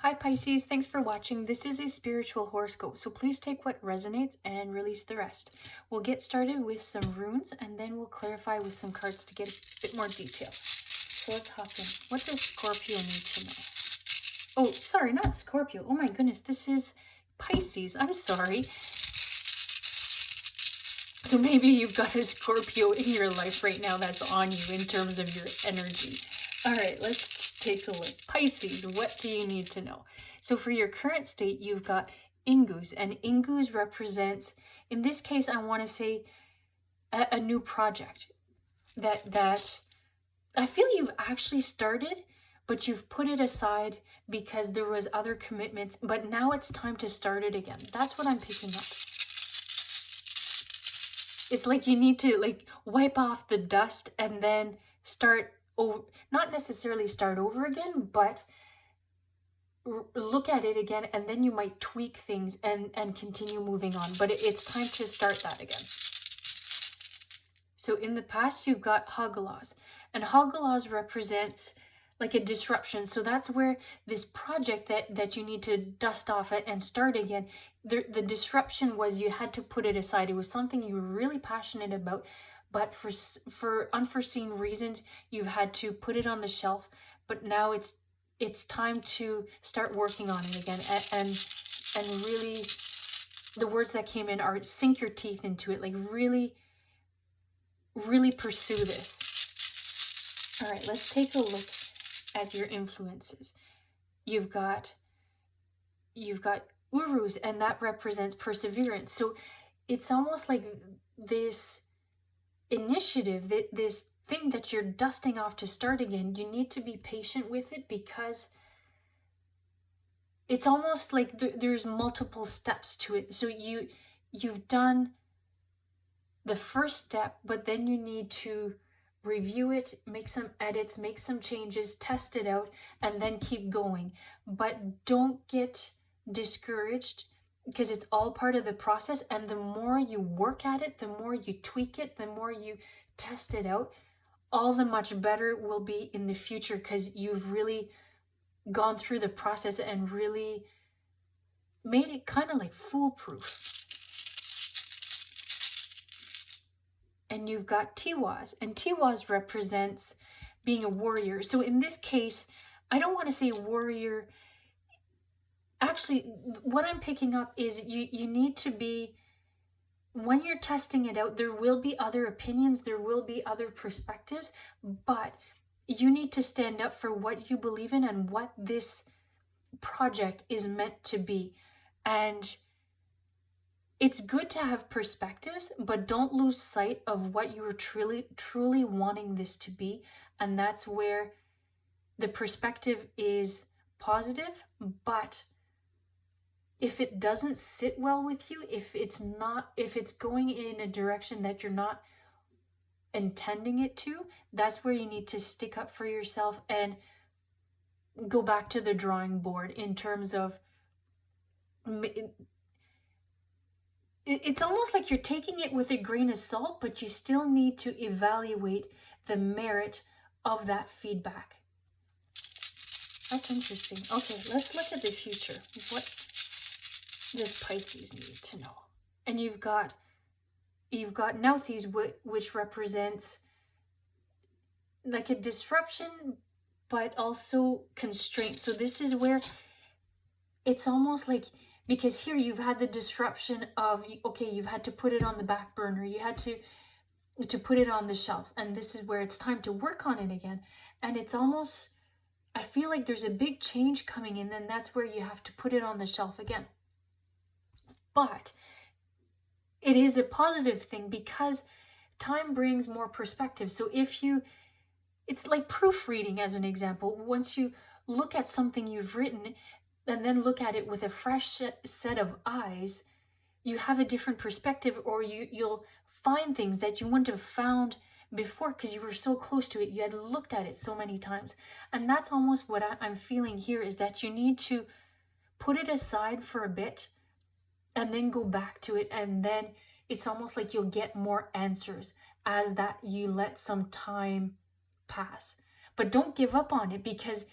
Hi Pisces, thanks for watching. This is a spiritual horoscope, so please take what resonates and release the rest. We'll get started with some runes and then we'll clarify with some cards to get a bit more detail. So let's hop in. What does Scorpio need to know? Oh, sorry, not Scorpio. Oh my goodness, this is Pisces. I'm sorry. So maybe you've got a Scorpio in your life right now that's on you in terms of your energy. All right, let's take a look. Pisces, what do you need to know? So for your current state, you've got Ingus, and Ingus represents, in this case, I want to say a new project that I feel you've actually started, but you've put it aside because there was other commitments, but now it's time to start it again. That's what I'm picking up. It's like you need to wipe off the dust and then start over, not necessarily start over again, but look at it again, and then you might tweak things and continue moving on. But it's time to start that again. So in the past, you've got Haggalas, and Haggalas represents like a disruption. So that's where this project that you need to dust off it and start again, the disruption was you had to put it aside. It was something you were really passionate about, but for unforeseen reasons, you've had to put it on the shelf. But now it's time to start working on it again, and really, the words that came in are sink your teeth into it, like really pursue this. All right, let's take a look at your influences. You've got Urus, and that represents perseverance. So it's almost like this initiative, this thing that you're dusting off to start again. You need to be patient with it because it's almost like there's multiple steps to it. So you've done the first step, but then you need to review it, make some edits, make some changes, test it out, and then keep going. But don't get discouraged because it's all part of the process. And the more you work at it, the more you tweak it, the more you test it out, all the much better it will be in the future because you've really gone through the process and really made it kind of like foolproof. And you've got Tiwaz, and Tiwaz represents being a warrior. So in this case, I don't want to say warrior. Actually, what I'm picking up is you need to be, when you're testing it out, there will be other opinions, there will be other perspectives, but you need to stand up for what you believe in and what this project is meant to be. And it's good to have perspectives, but don't lose sight of what you were truly wanting this to be. And that's where the perspective is positive, but if it doesn't sit well with you, if it's going in a direction that you're not intending it to, that's where you need to stick up for yourself and go back to the drawing board in terms of, it's almost like you're taking it with a grain of salt, but you still need to evaluate the merit of that feedback. That's interesting. Okay, let's look at the future. What does Pisces need to know? And you've got Nauthiz, which represents like a disruption, but also constraint. So this is where it's almost like, because here you've had the disruption of, okay, you've had to put it on the back burner, you had to put it on the shelf, and this is where it's time to work on it again. And it's almost, I feel like there's a big change coming in, and that's where you have to put it on the shelf again. But it is a positive thing because time brings more perspective. So it's like proofreading as an example. Once you look at something you've written and then look at it with a fresh set of eyes, you have a different perspective, or you'll find things that you wouldn't have found before because you were so close to it. You had looked at it so many times. And that's almost what I'm feeling here, is that you need to put it aside for a bit and then go back to it. And then it's almost like you'll get more answers as that you let some time pass. But don't give up on it, because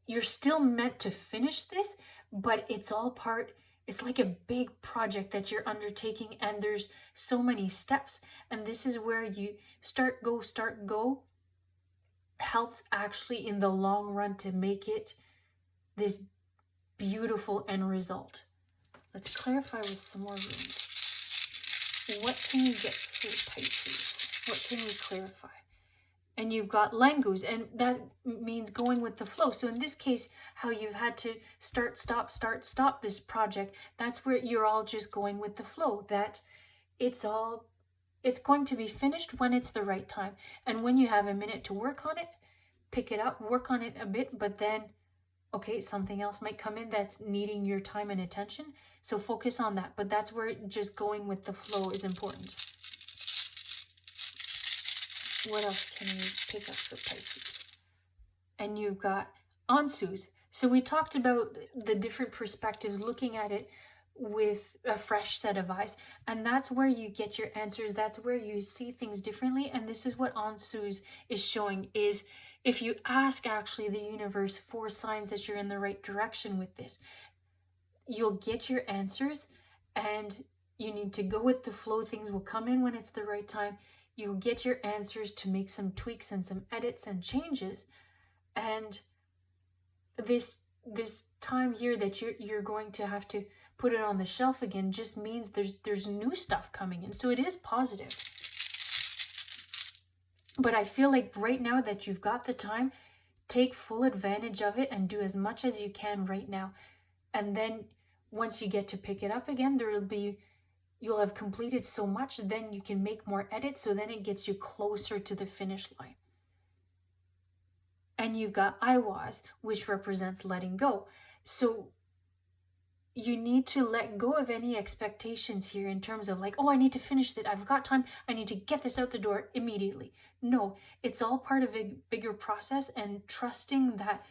you're still meant to finish this, but it's all part, it's like a big project that you're undertaking, and there's so many steps. And this is where you start, go helps actually in the long run to make it this beautiful end result. Let's clarify with some more runes. What can you get through Pisces? What can we clarify? And you've got Langus, and that means going with the flow. So in this case, how you've had to start, stop this project, that's where you're all just going with the flow. That it's going to be finished when it's the right time. And when you have a minute to work on it, pick it up, work on it a bit, but then, okay, something else might come in that's needing your time and attention. So focus on that. But that's where just going with the flow is important. What else can you pick up for Pisces? And you've got Ansus. So we talked about the different perspectives, looking at it with a fresh set of eyes. And that's where you get your answers. That's where you see things differently. And this is what Ansus is showing, is if you ask actually the universe for signs that you're in the right direction with this, you'll get your answers, and you need to go with the flow. Things will come in when it's the right time. You'll get your answers to make some tweaks and some edits and changes. And this time here that you're going to have to put it on the shelf again just means there's new stuff coming in. So it is positive. But I feel like right now that you've got the time, take full advantage of it and do as much as you can right now. And then once you get to pick it up again, you'll have completed so much, then you can make more edits, so then it gets you closer to the finish line. And you've got Iwas, which represents letting go. So you need to let go of any expectations here in terms of like, oh, I need to finish it. I've got time. I need to get this out the door immediately. No, it's all part of a bigger process, and trusting that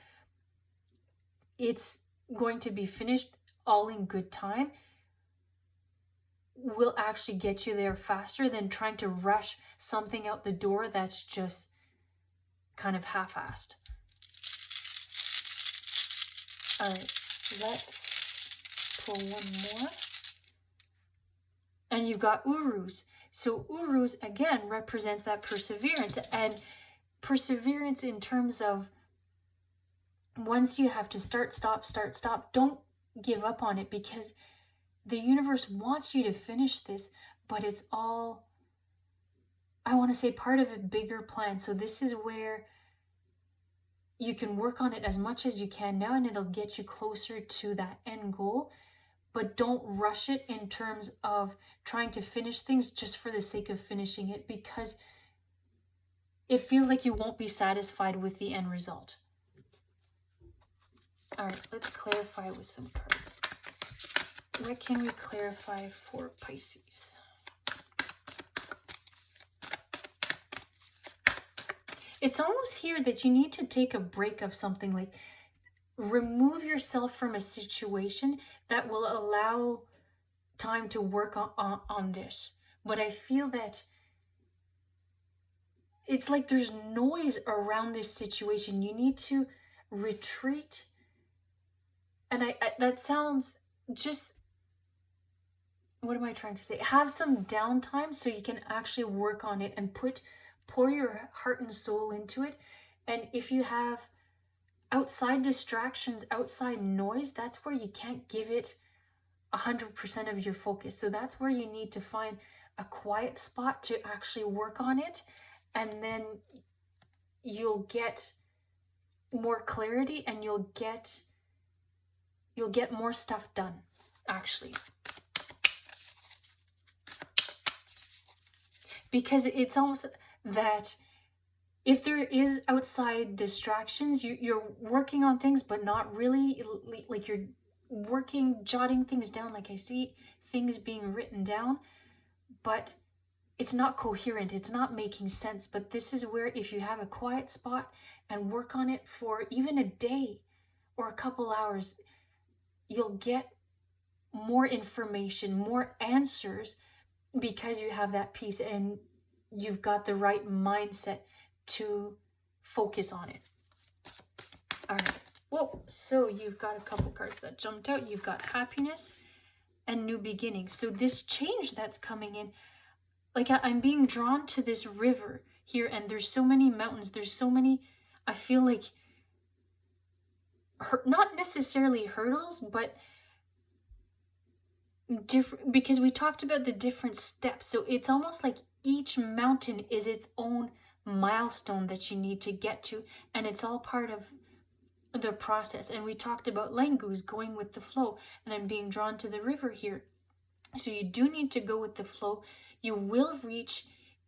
it's going to be finished all in good time will actually get you there faster than trying to rush something out the door that's just kind of half-assed. All right, let's pull one more. And you've got Urus. So Urus, again, represents that perseverance. And perseverance in terms of once you have to start, stop, don't give up on it, because the universe wants you to finish this, but it's all, I want to say, part of a bigger plan. So this is where you can work on it as much as you can now, and it'll get you closer to that end goal. But don't rush it in terms of trying to finish things just for the sake of finishing it, because it feels like you won't be satisfied with the end result. All right, let's clarify with some cards. What can we clarify for Pisces? It's almost here that you need to take a break of something, like remove yourself from a situation that will allow time to work on this. But I feel that it's like there's noise around this situation. You need to retreat. And I that sounds just, what am I trying to say? Have some downtime so you can actually work on it and pour your heart and soul into it. And if you have outside distractions, outside noise, that's where you can't give it 100% of your focus. So that's where you need to find a quiet spot to actually work on it, and then you'll get more clarity and you'll get more stuff done, actually. Because it's almost that if there is outside distractions, you're working on things, but not really, like you're working, jotting things down. Like I see things being written down, but it's not coherent. It's not making sense. But this is where, if you have a quiet spot and work on it for even a day or a couple hours, you'll get more information, more answers, because you have that peace and you've got the right mindset to focus on it. All right. Whoa, so you've got a couple cards that jumped out. You've got happiness and new beginnings. So this change that's coming in, like I'm being drawn to this river here, and there's so many mountains. There's so many, I feel like, not necessarily hurdles, but different, because we talked about the different steps. So it's almost like each mountain is its own milestone that you need to get to, and it's all part of the process. And we talked about langus, going with the flow, and I'm being drawn to the river here. So you do need to go with the flow. You will reach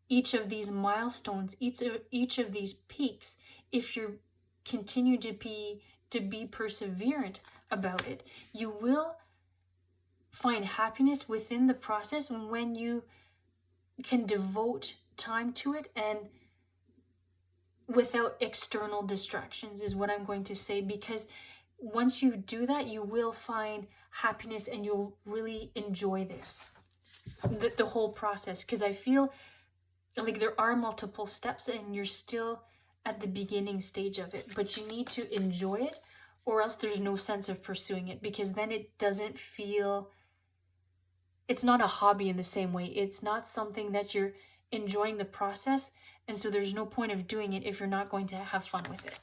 each of these milestones, each of these peaks, if you continue to be perseverant about it. You will find happiness within the process when you can devote time to it, and without external distractions, is what I'm going to say, because once you do that, you will find happiness and you'll really enjoy this, the whole process. Because I feel like there are multiple steps and you're still at the beginning stage of it, but you need to enjoy it, or else there's no sense of pursuing it, because then it doesn't feel, it's not a hobby in the same way. It's not something that you're enjoying the process, and so there's no point of doing it if you're not going to have fun with it.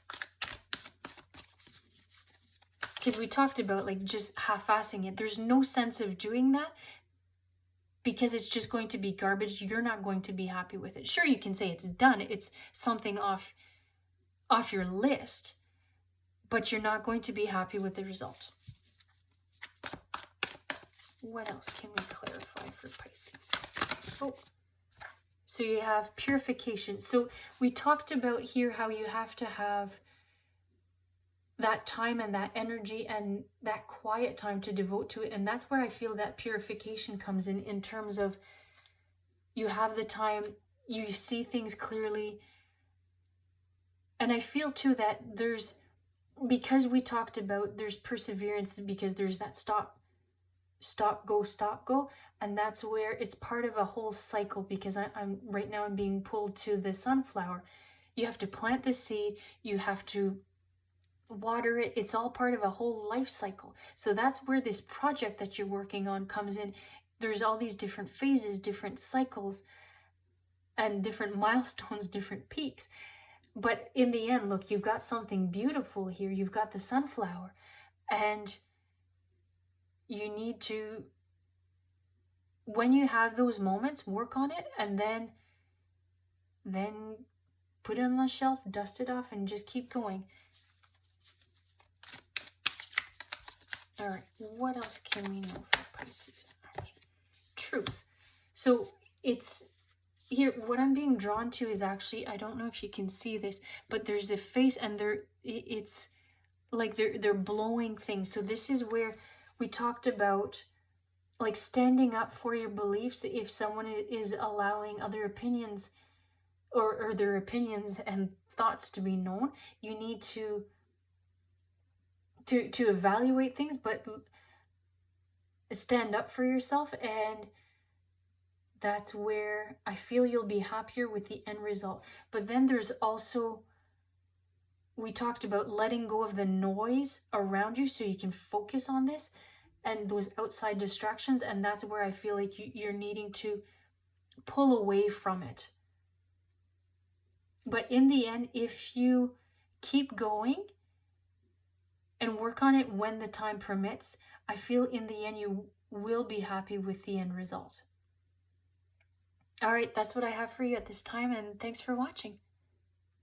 Because we talked about like just half-assing it. There's no sense of doing that, because it's just going to be garbage. You're not going to be happy with it. Sure, you can say it's done. It's something off your list, but you're not going to be happy with the result. What else can we clarify for Pisces? Oh, so you have purification. So we talked about here how you have to have that time and that energy and that quiet time to devote to it. And that's where I feel that purification comes in terms of you have the time, you see things clearly. And I feel too that there's, because we talked about there's perseverance, because there's that stop, go, and that's where it's part of a whole cycle. Because I'm right now I'm being pulled to the sunflower. You have to plant the seed, you have to water it. It's all part of a whole life cycle. So that's where this project that you're working on comes in. There's all these different phases, different cycles, and different milestones, different peaks. But in the end, look, you've got something beautiful here. You've got the sunflower, and you need to, when you have those moments, work on it, and then put it on the shelf, dust it off, and just keep going. All right, what else can we know for Pisces? All right. Truth. So it's here, what I'm being drawn to is actually, I don't know if you can see this, but there's a face, and it's like they're blowing things. So this is where we talked about like standing up for your beliefs. If someone is allowing other opinions or their opinions and thoughts to be known, you need to evaluate things, but stand up for yourself. And that's where I feel you'll be happier with the end result. But then there's also, we talked about letting go of the noise around you so you can focus on this and those outside distractions. And that's where I feel like you're needing to pull away from it. But in the end, if you keep going and work on it when the time permits, I feel in the end you will be happy with the end result. All right, that's what I have for you at this time, and thanks for watching.